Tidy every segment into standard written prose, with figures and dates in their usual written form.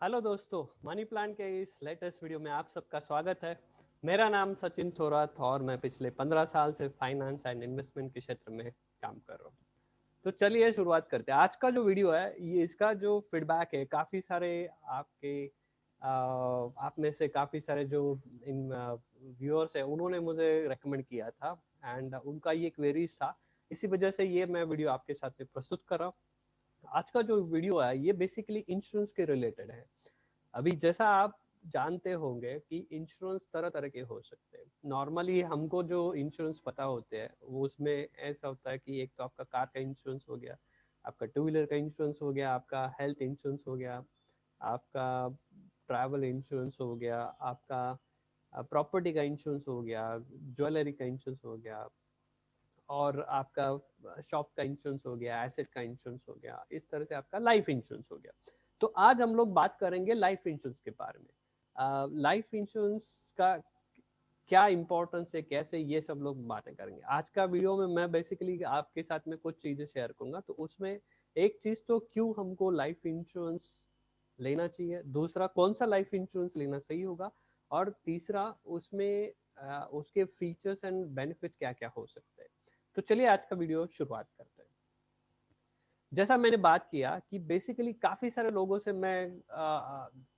Hello दोस्तों, money plan के इस लेटेस्ट वीडियो में आप सबका स्वागत है। मेरा नाम सचिन थोरात और मैं पिछले 15 साल से फाइनेंस एंड इन्वेस्टमेंट के क्षेत्र में काम कर रहा हूँ। तो चलिए शुरुआत करते हैं। आज का जो वीडियो है ये इसका जो फीडबैक है, काफ़ी सारे आपके आप में से काफ़ी सारे जो इन व्यूअर्स हैं उन्होंने मुझे रेकमेंड किया था एंड उनका ये क्वेरीज था। इसी वजह से ये मैं वीडियो आपके साथ में प्रस्तुत कर रहा हूँ। आज का जो वीडियो है ये बेसिकली इंश्योरेंस के रिलेटेड है। अभी जैसा आप जानते होंगे कि इंश्योरेंस तरह तरह के हो सकते हैं। नॉर्मली हमको जो इंश्योरेंस पता होते हैं वो उसमें ऐसा होता है कि एक तो आपका कार का इंश्योरेंस हो गया, आपका टू व्हीलर का इंश्योरेंस हो गया, आपका हेल्थ इंश्योरेंस हो गया, आपका ट्रैवल इंश्योरेंस हो गया, आपका प्रॉपर्टी का इंश्योरेंस हो गया, ज्वेलरी का इंश्योरेंस हो गया, और आपका शॉप का इंश्योरेंस हो गया, एसेट का इंश्योरेंस हो गया, इस तरह से आपका लाइफ इंश्योरेंस हो गया। तो आज हम लोग बात करेंगे लाइफ इंश्योरेंस के बारे में। लाइफ इंश्योरेंस का क्या इंपॉर्टेंस है, कैसे, ये सब लोग बातें करेंगे। आज का वीडियो में मैं बेसिकली आपके साथ में कुछ चीजें शेयर करूंगा। तो उसमें एक चीज तो क्यों हमको लाइफ इंश्योरेंस लेना चाहिए, दूसरा कौन सा लाइफ इंश्योरेंस लेना सही होगा, और तीसरा उसमें उसके फीचर्स एंड बेनिफिट्स क्या क्या हो सकते हैं। तो चलिए आज का वीडियो शुरुआत करते हैं। जैसा मैंने बात किया कि बेसिकली काफी सारे लोगों से मैं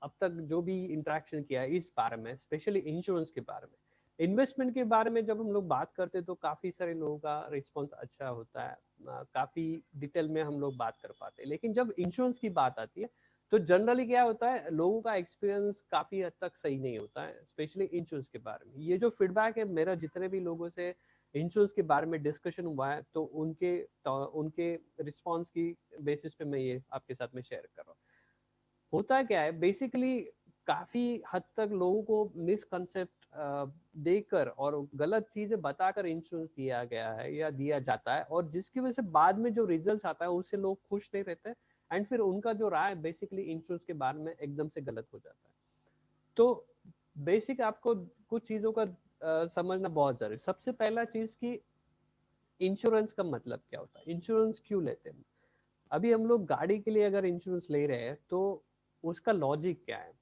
अब तक जो भी इंटरेक्शन किया है इस बारे में, स्पेशली इंश्योरेंस के बारे में, इन्वेस्टमेंट के बारे में जब हम लोग बात करते हैं तो काफी सारे लोगों का रिस्पॉन्स अच्छा होता है। काफी डिटेल में हम लोग बात कर पाते हैं। लेकिन जब इंश्योरेंस की बात आती है तो जनरली क्या होता है, लोगों का एक्सपीरियंस काफी हद तक सही नहीं होता है, स्पेशली इंश्योरेंस के बारे में। ये जो फीडबैक है मेरा, जितने भी लोगों से इंश्योरेंस के बारे में डिस्कशन हुआ है तो उनके रिस्पॉन्स की बेसिस पे मैं ये आपके साथ में शेयर कर रहा हूँ। होता क्या है बेसिकली, काफी हद तक लोगों को मिसकंसेप्ट देकर और गलत चीजें बताकर इंश्योरेंस दिया गया है या दिया जाता है, और जिसकी वजह से बाद में जो रिजल्ट आता है उससे लोग खुश नहीं रहते एंड फिर उनका जो राय बेसिकली इंश्योरेंस के बारे में एकदम से गलत हो जाता है। तो बेसिक आपको कुछ चीजों का समझना बहुत जरूरी। सबसे पहला चीज कि इंश्योरेंस का मतलब क्या होता है, इंश्योरेंस क्यों लेते हैं। अभी हम लोग गाड़ी के लिए अगर इंश्योरेंस ले रहे हैं तो उसका लॉजिक क्या है।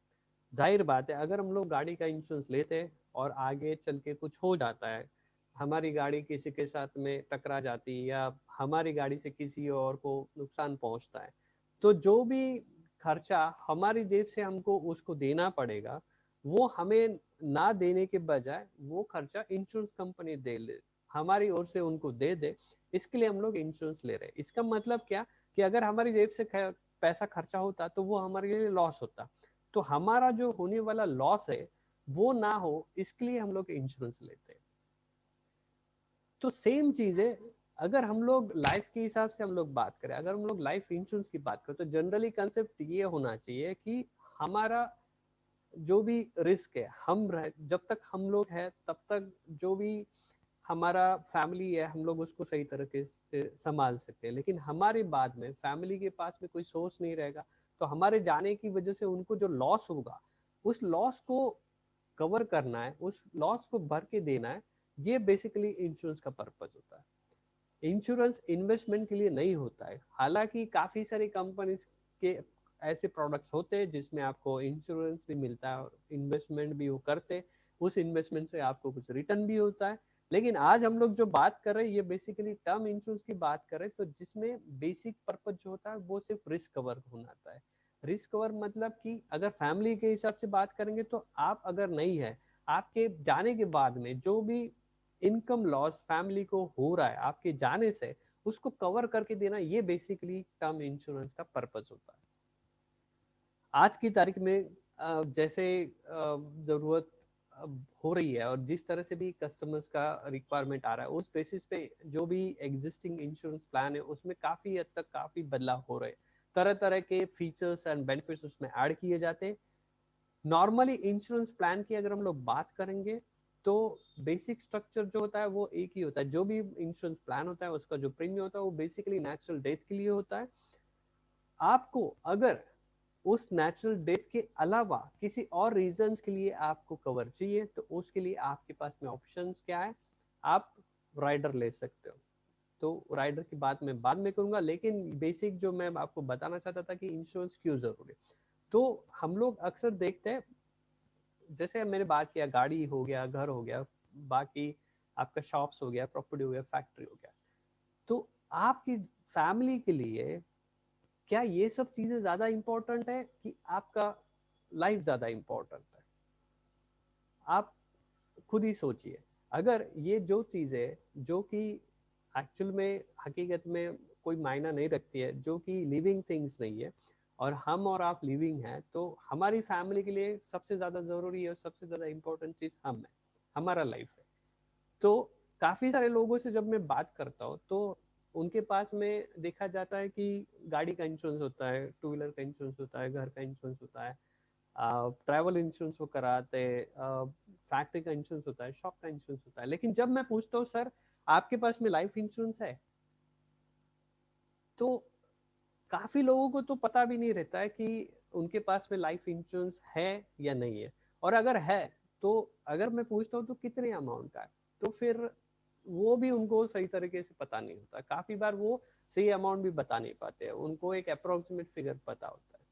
जाहिर बात है, अगर हम लोग गाड़ी का इंश्योरेंस लेते हैं और आगे चल के कुछ हो जाता है, हमारी गाड़ी किसी के साथ में टकरा जाती है या हमारी गाड़ी से किसी और को नुकसान पहुंचता है, तो जो भी खर्चा हमारी जेब से हमको उसको देना पड़ेगा, वो हमें ना देने के बजाय वो खर्चा इंश्योरेंस कंपनी दे ले, हमारी ओर से उनको दे दे। इसके लिए हम लोग इंश्योरेंस ले रहे हैं। इसका मतलब क्या कि अगर हमारी जेब से पैसा खर्चा होता तो वो हमारे लिए लॉस होता। तो हमारा जो होने वाला लॉस है वो ना हो, इसके लिए हम लोग इंश्योरेंस लेते हैं। तो सेम चीज है, अगर हम लोग लाइफ के हिसाब से हम लोग बात करें, अगर हम लोग लाइफ इंश्योरेंस की बात करें तो जनरली कंसेप्ट ये होना चाहिए कि हमारा जो भी रिस्क है, जब तक हम लोग हैं तब तक जो भी हमारा फैमिली है हम लोग उसको सही तरीके से संभाल सकते हैं। लेकिन हमारे बाद में फैमिली के पास में कोई सोर्स नहीं रहेगा, तो हमारे जाने की वजह से उनको जो लॉस होगा उस लॉस को कवर करना है, उस लॉस को भर के देना है। ये बेसिकली इंश्योरेंस का पर्पज होता है। इंश्योरेंस इन्वेस्टमेंट के लिए नहीं होता है। हालांकि काफी सारी कंपनीज के ऐसे प्रोडक्ट्स होते हैं जिसमें आपको इंश्योरेंस भी मिलता है और इन्वेस्टमेंट भी वो करते हैं, उस इन्वेस्टमेंट से आपको कुछ रिटर्न भी होता है। लेकिन आज हम लोग जो बात कर रहे हैं ये बेसिकली टर्म इंश्योरेंस की बात कर रहे हैं, तो जिसमें बेसिक पर्पज जो होता है वो सिर्फ रिस्क कवर होना आता है। रिस्क कवर मतलब कि अगर फैमिली के हिसाब से बात करेंगे तो आप अगर नहीं है, आपके जाने के बाद में जो भी इनकम लॉस फैमिली को हो रहा है आपके जाने से, उसको कवर करके देना, ये बेसिकली टर्म इंश्योरेंस का पर्पस होता है। आज की तारीख में जैसे जरूरत हो रही है और जिस तरह से भी कस्टमर्स का रिक्वायरमेंट आ रहा है, उस बेसिस पे जो भी एग्जिस्टिंग इंश्योरेंस प्लान है उसमें काफी हद तक काफी बदलाव हो रहे हैं। तरह तरह के फीचर्स एंड बेनिफिट्स उसमें ऐड किए जाते हैं। नॉर्मली इंश्योरेंस प्लान की अगर हम लोग बात करेंगे तो बेसिक स्ट्रक्चर जो होता है वो एक ही होता है। जो भी इंश्योरेंस प्लान होता है उसका जो प्रीमियम होता है वो बेसिकली नेचुरल डेथ के लिए होता है। आपको अगर उस नेचुरल डेथ के अलावा किसी और रीजंस के लिए आपको कवर चाहिए तो उसके लिए आपके पास में ऑप्शंस क्या है, आप राइडर ले सकते हो। तो राइडर की बात मैं बाद में करूंगा, लेकिन बेसिक जो मैं आपको बताना चाहता था कि इंश्योरेंस क्यों जरूरी है। तो हम लोग अक्सर देखते हैं, जैसे मैंने बात किया, गाड़ी हो गया, घर हो गया, बाकी आपका शॉप्स हो गया, प्रॉपर्टी हो गया, फैक्ट्री हो गया, तो आपकी फैमिली के लिए क्या ये सब चीजें ज्यादा इंपॉर्टेंट है कि आपका लाइफ ज्यादा इंपॉर्टेंट है? आप खुद ही सोचिए। अगर ये जो चीजें जो कि एक्चुअल में हकीकत में कोई मायना नहीं रखती है, जो कि लिविंग थिंग्स नहीं है, और हम और आप लिविंग हैं, तो हमारी फैमिली के लिए सबसे ज्यादा जरूरी है और सबसे ज्यादा इंपॉर्टेंट चीज हम है, हमारा लाइफ है। तो काफी सारे लोगों से जब मैं बात करता हूँ तो उनके पास में देखा जाता है कि गाड़ी का इंश्योरेंस होता है, टू व्हीलर का इंश्योरेंस होता है, घर का इंश्योरेंस होता है, ट्रैवल इंश्योरेंस वो कराते हैं, फैक्ट्री का इंश्योरेंस होता है, शॉप का इंश्योरेंस होता है। लेकिन जब मैं पूछता हूँ सर आपके पास में लाइफ इंश्योरेंस है, तो काफी लोगों को तो पता भी नहीं रहता है कि उनके पास में लाइफ इंश्योरेंस है या नहीं है। और अगर है तो अगर मैं पूछता हूँ तो कितने अमाउंट का है, तो फिर वो भी उनको सही तरीके से पता नहीं होता। काफी बार वो सही अमाउंट भी बता नहीं पाते हैं, उनको एक अप्रोक्सीमेट फिगर पता होता है।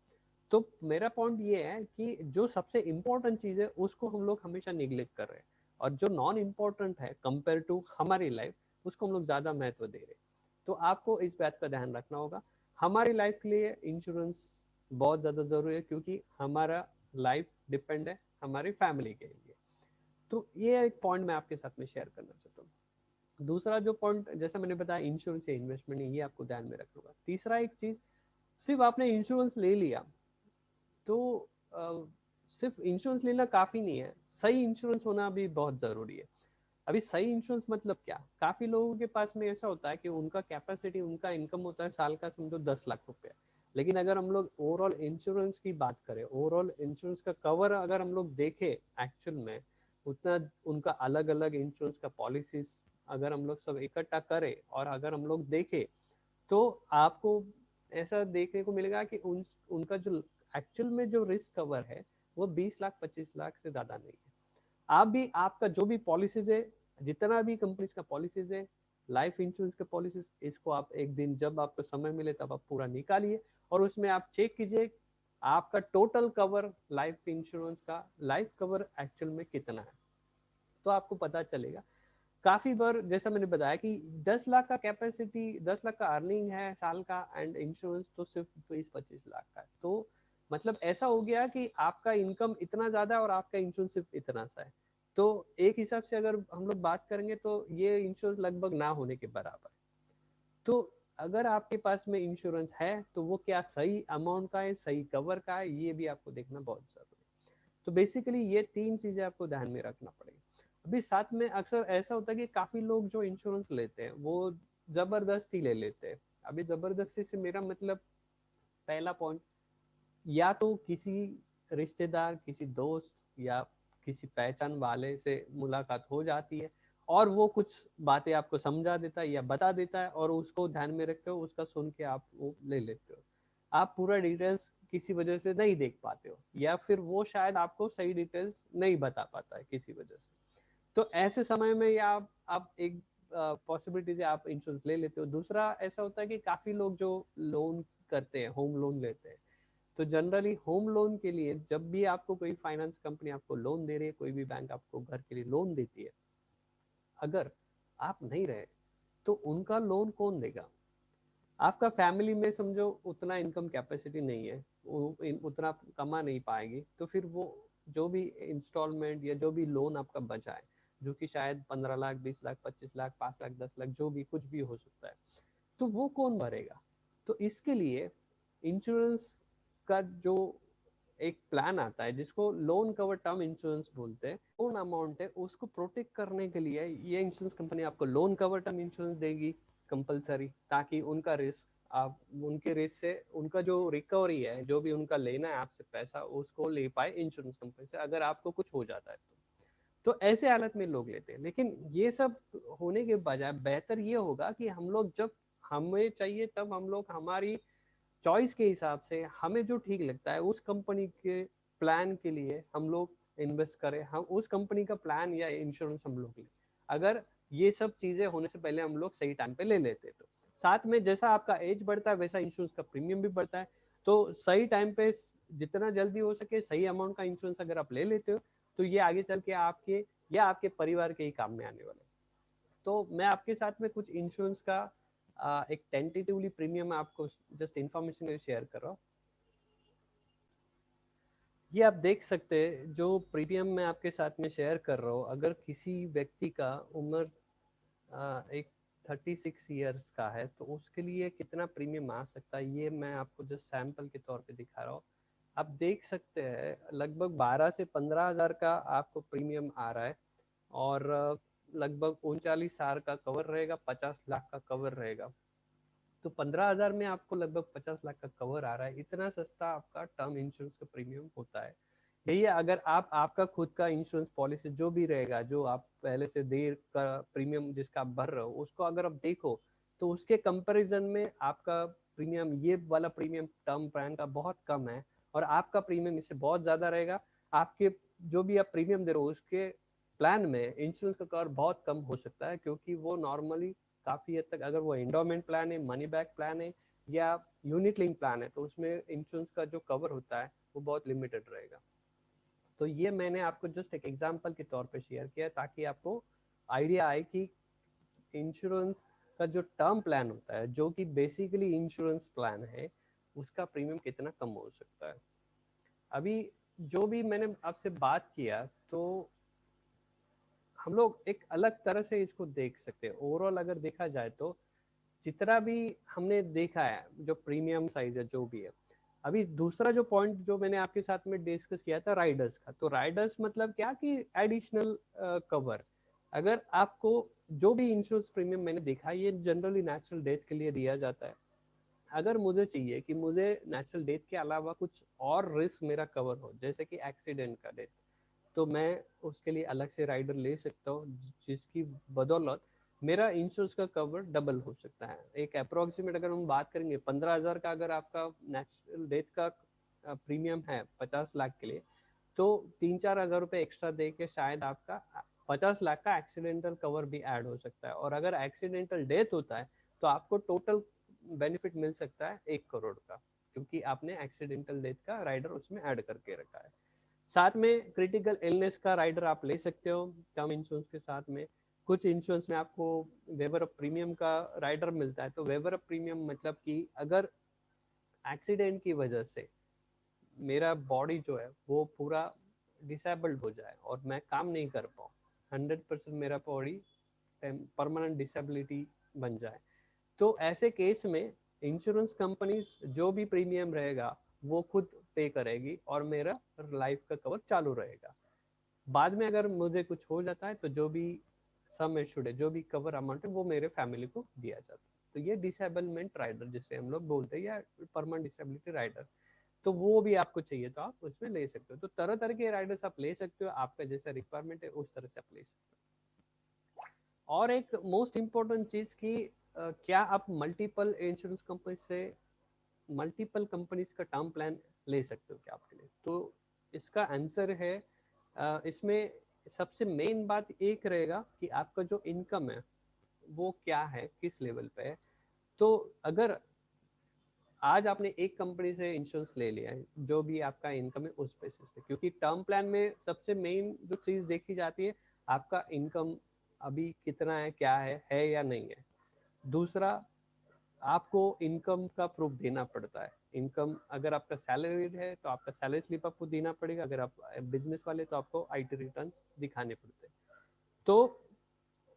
तो मेरा पॉइंट ये है कि जो सबसे इम्पोर्टेंट चीज है उसको हम लोग हमेशा निग्लेक्ट कर रहे हैं, और जो नॉन इम्पोर्टेंट है कंपेयर टू हमारी लाइफ उसको हम लोग ज्यादा महत्व दे रहे हैं। तो आपको इस बात का ध्यान रखना होगा, हमारी लाइफ के लिए इंश्योरेंस बहुत ज़्यादा ज़रूरी है, क्योंकि हमारा लाइफ डिपेंड है हमारी फैमिली के लिए। तो ये एक पॉइंट मैं आपके साथ में शेयर करना चाहता हूँ। दूसरा जो पॉइंट जैसा मैंने बताया, इंश्योरेंस या इन्वेस्टमेंट, ये आपको ध्यान में रखना होगा। तीसरा एक चीज़, सिर्फ आपने इंश्योरेंस ले लिया तो सिर्फ इंश्योरेंस लेना काफ़ी नहीं है, सही इंश्योरेंस होना भी बहुत ज़रूरी है। अभी सही इंश्योरेंस मतलब क्या, काफी लोगों के पास में ऐसा होता है कि उनका कैपेसिटी, उनका इनकम होता है साल का समझो 10 लाख रुपए। लेकिन अगर हम लोग ओवरऑल इंश्योरेंस की बात करें, ओवरऑल इंश्योरेंस का कवर अगर हम लोग देखें एक्चुअल में, उतना उनका अलग अलग इंश्योरेंस का पॉलिसीज अगर हम लोग सब इकट्ठा करें और अगर हम लोग देखें, तो आपको ऐसा देखने को मिलेगा कि उनका जो एक्चुअल में जो रिस्क कवर है वो 20 लाख 25 लाख से ज़्यादा नहीं है। आप भी, आपका जो भी पॉलिसीज है, जितना भी कंपनीज का पॉलिसीज है, लाइफ इंश्योरेंस के पॉलिसीज, इसको आप एक दिन जब आपको समय मिले तब आप पूरा निकालिए और उसमें आप चेक कीजिए आपका टोटल कवर लाइफ इंश्योरेंस का, लाइफ कवर एक्चुअल में कितना है, तो आपको पता चलेगा। काफी बार जैसा मैंने बताया कि 10 लाख का कैपेसिटी, 10 लाख का अर्निंग है साल का, एंड इंश्योरेंस तो सिर्फ 20-25 लाख का है। तो मतलब ऐसा हो गया कि आपका इनकम इतना ज्यादा है और आपका इंश्योरेंस सिर्फ इतना सा है। तो एक हिसाब से अगर हम लोग बात करेंगे तो ये इंश्योरेंस लगभग ना होने के बराबर है। तो अगर आपके पास में इंश्योरेंस है तो वो क्या सही अमाउंट का है, सही कवर का है, ये भी आपको देखना बहुत जरूरी है। तो बेसिकली ये तीन चीजें आपको ध्यान में रखना पड़ेगा। अभी साथ में अक्सर ऐसा होता है कि काफी लोग जो इंश्योरेंस लेते हैं वो जबरदस्ती ले लेते हैं। अभी जबरदस्ती से मेरा मतलब, पहला पॉइंट, या तो किसी रिश्तेदार, किसी दोस्त या किसी पहचान वाले से मुलाकात हो जाती है और वो कुछ बातें आपको समझा देता है या बता देता है और उसको ध्यान में रखते हो, उसका सुन के आप वो ले लेते हो। आप पूरा डिटेल्स किसी वजह से नहीं देख पाते हो, या फिर वो शायद आपको सही डिटेल्स नहीं बता पाता है किसी वजह से। तो ऐसे समय में या आप एक पॉसिबिलिटी से आप इंश्योरेंस ले लेते हो। दूसरा ऐसा होता है कि काफी लोग जो लोन करते हैं, होम लोन लेते हैं, तो जनरली होम लोन के लिए जब भी आपको कोई फाइनेंस कंपनी आपको लोन दे रही है, कोई भी बैंक आपको घर के लिए लोन देती है, अगर आप नहीं रहे तो उनका लोन कौन देगा? आपका फैमिली में समझो उतना इनकम कैपेसिटी नहीं है, वो उतना कमा नहीं पाएगी, तो फिर वो जो भी इंस्टॉलमेंट या जो भी लोन आपका बचा है, जो कि शायद 15 लाख, 20 लाख, 25 लाख, 5 लाख, 10 लाख, जो भी कुछ भी हो सकता है, तो वो कौन भरेगा? तो इसके लिए इंश्योरेंस का जो एक प्लान आता है जिसको लोन कवर टर्म इंश्योरेंस बोलते हैं, लोन अमाउंट है उसको प्रोटेक्ट करने के लिए ये इंश्योरेंस कंपनी आपको लोन कवर टर्म इंश्योरेंस देगी कंपलसरी, ताकि उनका रिस्क, आप उनके रिस्क से उनका जो रिकवरी है, जो भी उनका लेना है आपसे पैसा, उसको ले पाए इंश्योरेंस कंपनी से अगर आपको कुछ हो जाता है तो ऐसे हालत में लोग लेते हैं। लेकिन ये सब होने के बजाय बेहतर ये होगा कि हम लोग जब हमें चाहिए तब हम लोग हमारी चॉइस के हिसाब से हमें जो ठीक लगता है उस कंपनी के प्लान के लिए हम लोग इन्वेस्ट करें, हम उस कंपनी का प्लान या इंश्योरेंस हम लोग लें। अगर ये सब चीजें होने से पहले हम लोग सही टाइम पे ले लेते तो साथ में जैसा आपका एज बढ़ता है वैसा इंश्योरेंस का प्रीमियम भी बढ़ता है। तो सही टाइम पे जितना जल्दी हो सके सही अमाउंट का इंश्योरेंस अगर आप ले लेते हो तो ये आगे चल के आपके या आपके परिवार के ही काम में आने वाला है। तो मैं आपके साथ में कुछ इंश्योरेंस का एक टेंटेटिवली प्रीमियम आपको जस्ट इंफॉर्मेशन शेयर कर रहा हूँ। ये आप देख सकते हैं जो प्रीमियम मैं आपके साथ में शेयर कर रहा हूँ, अगर किसी व्यक्ति का उम्र एक 36 इयर्स का है तो उसके लिए कितना प्रीमियम आ सकता है, ये मैं आपको जस्ट सैंपल के तौर पे दिखा रहा हूँ। आप देख सकते हैं लगभग 12 से 15 हज़ार का आपको प्रीमियम आ रहा है और लगभग 39 साल का कवर रहेगा, 50 लाख का कवर रहेगा। तो 15 हज़ार में आपको लगभग 50 लाख का कवर आ रहा है। इतना सस्ता आपका टर्म इंश्योरेंस का प्रीमियम होता है। यही है, अगर आप आपका खुद का इंश्योरेंस पॉलिसी जो भी रहेगा, जो आप पहले से देर का प्रीमियम जिसका आप भर रहे हो, उसको अगर आप देखो तो उसके कंपैरिजन में आपका प्रीमियम, ये वाला प्रीमियम टर्म प्लान का बहुत कम है और आपका प्रीमियम इससे बहुत ज्यादा रहेगा। आपके जो भी आप प्रीमियम दे रहे हो उसके प्लान में इंश्योरेंस का कवर बहुत कम हो सकता है, क्योंकि वो नॉर्मली काफी हद तक, अगर वो एंडोमेंट प्लान है, मनी बैक प्लान है या यूनिट लिंक प्लान है, तो उसमें इंश्योरेंस का जो कवर होता है वो बहुत लिमिटेड रहेगा। तो ये मैंने आपको जस्ट एक एग्जांपल के तौर पे शेयर किया ताकि आपको आइडिया आए कि इंश्योरेंस का जो टर्म प्लान होता है, जो कि बेसिकली इंश्योरेंस प्लान है, उसका प्रीमियम कितना कम हो सकता है। अभी जो भी मैंने आपसे बात किया तो हम लोग एक अलग तरह से इसको देख सकते हैं। ओवरऑल अगर देखा जाए तो जितना भी हमने देखा है जो प्रीमियम साइज है जो भी है, अभी दूसरा जो पॉइंट जो मैंने आपके साथ में डिस्कस किया था राइडर्स का, तो राइडर्स मतलब क्या कि एडिशनल कवर। अगर आपको जो भी इंश्योरेंस प्रीमियम मैंने देखा, ये जनरली नेचुरल डेथ के लिए दिया जाता है। अगर मुझे चाहिए कि मुझे नेचुरल डेथ के अलावा कुछ और रिस्क मेरा कवर हो, जैसे कि एक्सीडेंट का डेथ, तो मैं उसके लिए अलग से राइडर ले सकता हूँ, जिसकी बदौलत मेरा इंश्योरेंस का कवर डबल हो सकता है। एक अप्रोक्सीमेट अगर हम बात करेंगे 15 हज़ार का, अगर आपका नेचुरल डेथ का प्रीमियम है 50 लाख के लिए, तो 3-4 हज़ार रुपये एक्स्ट्रा दे के शायद आपका 50 लाख का एक्सीडेंटल कवर भी ऐड हो सकता है। और अगर एक्सीडेंटल डेथ होता है तो आपको टोटल बेनिफिट मिल सकता है 1 करोड़ का, क्योंकि आपने एक्सीडेंटल डेथ का राइडर उसमें ऐड करके रखा है। साथ में क्रिटिकल इलनेस का राइडर आप ले सकते हो टर्म इंश्योरेंस के साथ में। कुछ इंश्योरेंस में आपको वेवर ऑफ प्रीमियम का राइडर मिलता है। तो वेवर ऑफ प्रीमियम मतलब कि अगर एक्सीडेंट की वजह से मेरा बॉडी जो है वो पूरा डिसेबल्ड हो जाए और मैं काम नहीं कर पाऊँ, 100% मेरा बॉडी परमानेंट डिसेबिलिटी बन जाए, तो ऐसे केस में इंश्योरेंस कंपनीज जो भी प्रीमियम रहेगा वो खुद पे करेगी और मेरा लाइफ का कवर चालू रहेगा। बाद में अगर मुझे कुछ हो जाता है तो जो भी सम एश्योर्ड है, जो भी कवर अमाउंट है, वो मेरे फैमिली को दिया जाता है। तो ये डिसेबलमेंट राइडर जिसे हम लोग बोलते हैं, या परमानेंट डिसेबिलिटी राइडर, तो वो भी आपको चाहिए तो आप उसमें ले सकते हो। तो तरह तरह के राइडर्स आप ले सकते हो, आपका जैसा रिक्वायरमेंट है उस तरह से आप ले सकते हो। और एक मोस्ट इम्पोर्टेंट चीज की क्या आप मल्टीपल इंश्योरेंस कंपनी से, मल्टीपल कंपनीज का टर्म प्लान ले सकते हो क्या आपके लिए? तो इसका आंसर है इसमें सबसे मेन बात एक रहेगा कि आपका जो इनकम है वो क्या है, किस लेवल पे है। तो अगर आज आपने एक कंपनी से इंश्योरेंस ले लिया है, जो भी आपका इनकम है उस बेसिस पे, क्योंकि टर्म प्लान में सबसे मेन जो चीज देखी जाती है आपका इनकम अभी कितना है, क्या है या नहीं है। दूसरा, आपको इनकम का प्रूफ देना पड़ता है। इनकम अगर आपका सैलरी है तो आपका सैलरी स्लिप आपको देना पड़ेगा, अगर आप बिजनेस वाले तो आपको आईटी रिटर्न्स दिखाने पड़ते हैं। तो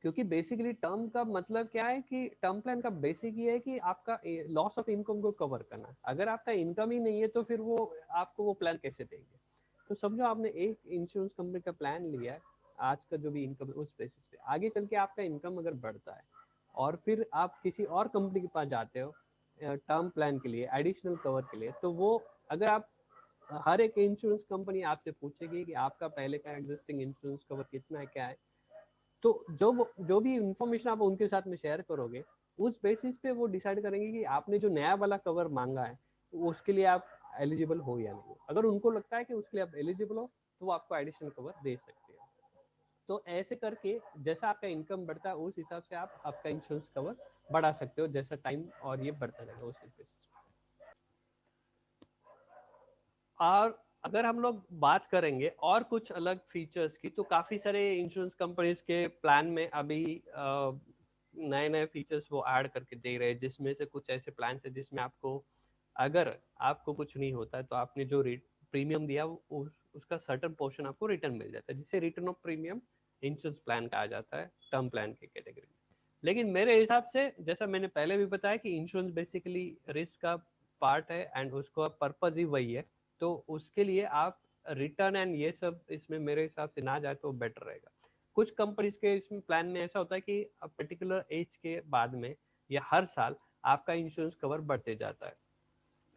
क्योंकि बेसिकली टर्म का मतलब क्या है कि टर्म प्लान का बेसिक ये है कि आपका लॉस ऑफ इनकम को कवर करना है। अगर आपका इनकम ही नहीं है तो फिर वो आपको वो प्लान कैसे देंगे। तो समझो आपने एक इंश्योरेंस कंपनी का प्लान लिया है, आज का जो भी इनकम है उस बेसिस पे, आगे चल के आपका इनकम अगर बढ़ता है और फिर आप किसी और कंपनी के पास जाते हो टर्म प्लान के लिए, एडिशनल कवर के लिए, तो वो अगर आप हर एक इंश्योरेंस कंपनी आपसे पूछेगी कि आपका पहले का एग्जिस्टिंग इंश्योरेंस कवर कितना है, क्या है। तो जो भी इंफॉर्मेशन आप उनके साथ में शेयर करोगे, उस बेसिस पे वो डिसाइड करेंगे कि आपने जो नया वाला कवर मांगा है उसके लिए आप एलिजिबल हो या नहीं हो। अगर उनको लगता है कि उसके लिए आप एलिजिबल हो तो वो आपको एडिशनल कवर दे सकते हैं। तो ऐसे करके जैसा आपका इनकम बढ़ता है उस हिसाब से आप आपका इंश्योरेंस कवर बढ़ा सकते हो, जैसा टाइम और ये बढ़ता रहेगा उस बेसिस पे। और अगर हम लोग बात करेंगे और कुछ अलग फीचर्स की, तो काफी सारे इंश्योरेंस कंपनीज के प्लान में अभी नए नए फीचर्स वो ऐड करके दे रहे हैं, जिसमें से कुछ ऐसे प्लान है जिसमें आपको, अगर आपको कुछ नहीं होता है तो आपने जो प्रीमियम दिया उसका सर्टेन पोर्शन आपको रिटर्न मिल जाता है, जिसे return of premium insurance plan कहा जाता है टर्म प्लान की कैटेगरी में। लेकिन मेरे हिसाब से, जैसा मैंने पहले भी बताया कि इंश्योरेंस बेसिकली रिस्क का पार्ट है एंड उसका पर्पज ही वही है, तो उसके लिए आप रिटर्न एंड ये सब इसमें मेरे हिसाब से ना जाए तो बेटर रहेगा। कुछ कंपनीज के इसमें प्लान में ऐसा होता है कि पर्टिकुलर एज के बाद में या हर साल आपका इंश्योरेंस कवर बढ़ते जाता है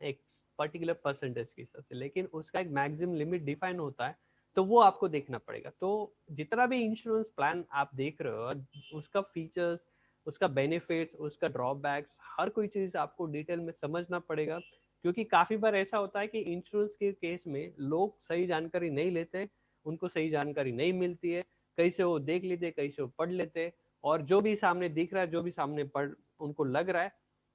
एक पर्टिकुलर परसेंटेज के हिसाब से, लेकिन उसका एक मैक्सिमम लिमिट डिफाइन होता है, तो वो आपको देखना पड़ेगा। तो जितना भी इंश्योरेंस प्लान आप देख रहे हो, उसका फीचर्स, उसका बेनिफिट्स, उसका ड्रॉबैक्स, हर कोई चीज़ आपको डिटेल में समझना पड़ेगा, क्योंकि काफ़ी बार ऐसा होता है कि इंश्योरेंस के केस में लोग सही जानकारी नहीं लेते, उनको सही जानकारी नहीं मिलती है, कहीं से वो देख लेते, कहीं से वो पढ़ लेते, और जो भी सामने दिख रहा है, जो भी सामने पढ़ उनको लग रहा है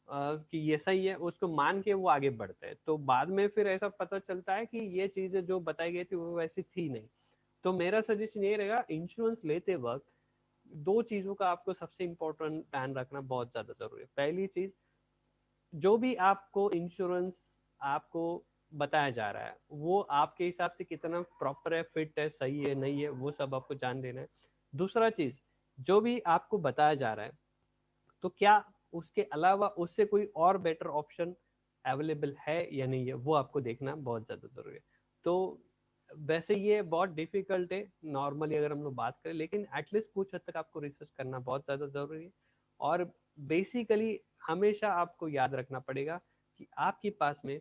कि ये सही है, उसको मान के वो आगे बढ़ते हैं, तो बाद में फिर ऐसा पता चलता है कि ये चीजें जो बताई गई थी वो वैसी थी नहीं। तो मेरा सजेशन ये रहेगा, इंश्योरेंस लेते वक्त दो चीजों का आपको सबसे इम्पोर्टेंट ध्यान रखना बहुत ज्यादा जरूरी है। पहली चीज, जो भी आपको इंश्योरेंस आपको बताया जा रहा है वो आपके हिसाब से कितना प्रॉपर है, फिट है, सही है, नहीं है, वो सब आपको जान लेना है। दूसरा चीज, जो भी आपको बताया जा रहा है, तो क्या उसके अलावा उससे कोई और बेटर ऑप्शन अवेलेबल है या नहीं है, वो आपको देखना बहुत ज़्यादा ज़रूरी है। तो वैसे ये बहुत डिफिकल्ट है नॉर्मली अगर हम लोग बात करें, लेकिन एटलीस्ट कुछ हद तक आपको रिसर्च करना बहुत ज़्यादा ज़रूरी है। और बेसिकली हमेशा आपको याद रखना पड़ेगा कि आपके पास में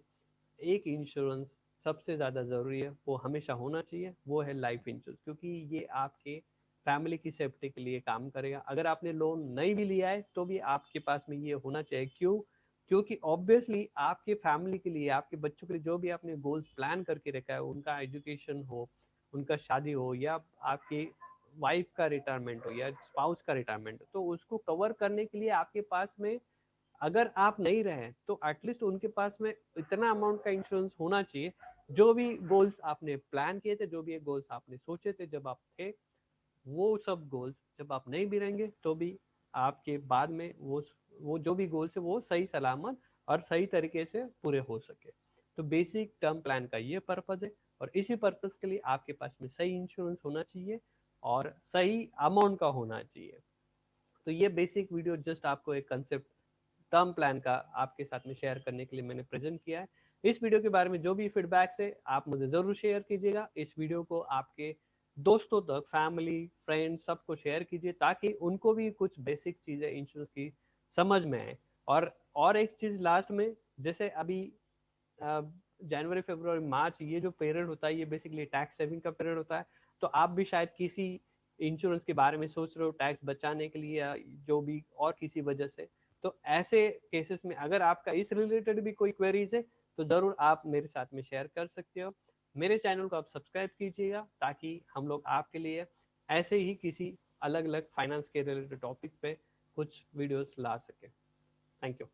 एक इंश्योरेंस सबसे ज़्यादा ज़रूरी है, वो हमेशा होना चाहिए, वो है लाइफ इंश्योरेंस, क्योंकि ये आपके फैमिली की सेफ्टी के लिए काम करेगा। अगर आपने लोन नहीं भी लिया है तो भी आपके पास में ये होना चाहिए। क्यों? क्योंकि ऑब्वियसली आपके फैमिली के लिए, आपके बच्चों के लिए जो भी आपने गोल्स प्लान करके रखा है, उनका एजुकेशन हो, उनका शादी हो, या आपकी वाइफ का रिटायरमेंट हो या स्पाउस का रिटायरमेंट हो, तो उसको कवर करने के लिए आपके पास में, अगर आप नहीं रहे तो एटलीस्ट उनके पास में इतना अमाउंट का इंश्योरेंस होना चाहिए, जो भी गोल्स आपने प्लान किए थे, जो भी गोल्स आपने सोचे थे जब आप थे, वो सब गोल्स जब आप नहीं भी रहेंगे तो भी आपके बाद में वो जो भी गोल्स है वो सही सलामत और सही तरीके से पूरे हो सके। तो बेसिक टर्म प्लान का ये पर्पज है, और इसी पर्पज के लिए आपके पास में सही इंश्योरेंस होना चाहिए और सही अमाउंट का होना चाहिए। तो ये बेसिक वीडियो जस्ट आपको एक कंसेप्ट टर्म प्लान का आपके साथ में शेयर करने के लिए मैंने प्रेजेंट किया है। इस वीडियो के बारे में जो भी फीडबैक्स है आप मुझे जरूर शेयर कीजिएगा। इस वीडियो को आपके दोस्तों तक, फैमिली, फ्रेंड्स, सबको शेयर कीजिए, ताकि उनको भी कुछ बेसिक चीजें इंश्योरेंस की समझ में आए। और एक चीज लास्ट में, जैसे अभी जनवरी, फरवरी, मार्च, ये जो पीरियड होता है ये बेसिकली टैक्स सेविंग का पीरियड होता है। तो आप भी शायद किसी इंश्योरेंस के बारे में सोच रहे हो टैक्स बचाने के लिए या जो भी और किसी वजह से, तो ऐसे केसेस में अगर आपका इस रिलेटेड भी कोई क्वेरीज है तो ज़रूर आप मेरे साथ में शेयर कर सकते हो। मेरे चैनल को आप सब्सक्राइब कीजिएगा, ताकि हम लोग आपके लिए ऐसे ही किसी अलग अलग फाइनेंस के रिलेटेड टॉपिक पे कुछ वीडियोस ला सके। Thank you.